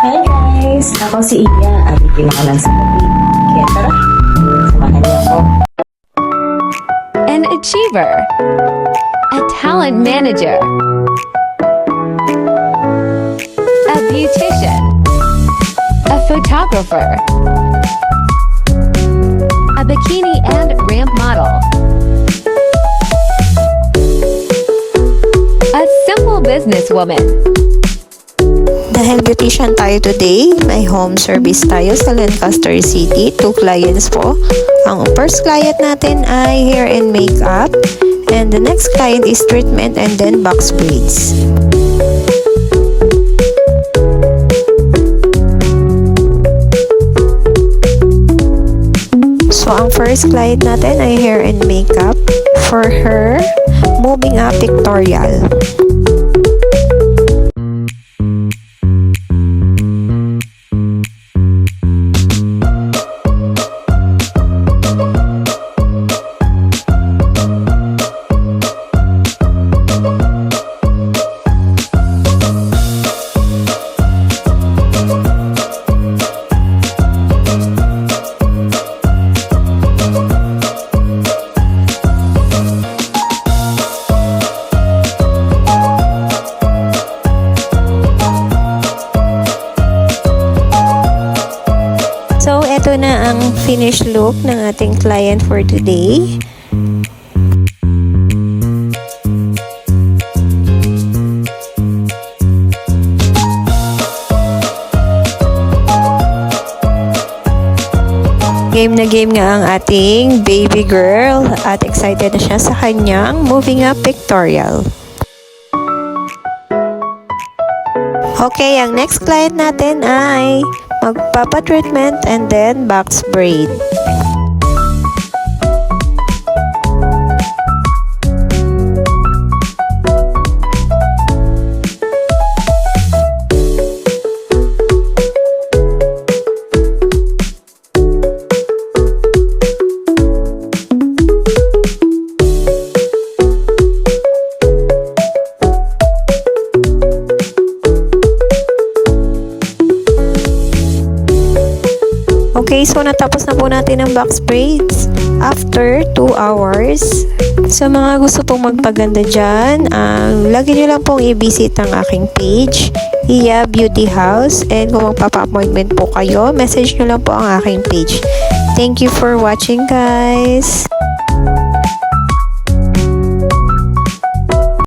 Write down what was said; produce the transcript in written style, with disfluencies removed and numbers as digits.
Hi guys! Ako si Iya. Abitin ako ng sabi. Kaya tara, samahan niyo ako. An achiever, a talent manager, a beautician, a photographer, a bikini and ramp model, a simple businesswoman. Dahil beautician tayo today, may home service tayo sa Lancaster City. 2 clients po. Ang first client natin ay hair and makeup. And the next client is treatment and then box braids. So, ang first client natin ay hair and makeup. For her, moving up pictorial. So, eto na ang finished look ng ating client for today. Game na game nga ang ating baby girl at excited na siya sa kanyang moving up pictorial. Okay, ang next client natin ay magpapa-treatment and then box braid. Okay, so natapos na po natin ang box braids after 2 hours. Sa mga gusto pong magpaganda dyan, lagi nyo lang pong i-visit ang aking page, Iya Beauty House. And kung magpapa-appointment po kayo, message nyo lang po ang aking page. Thank you for watching, guys!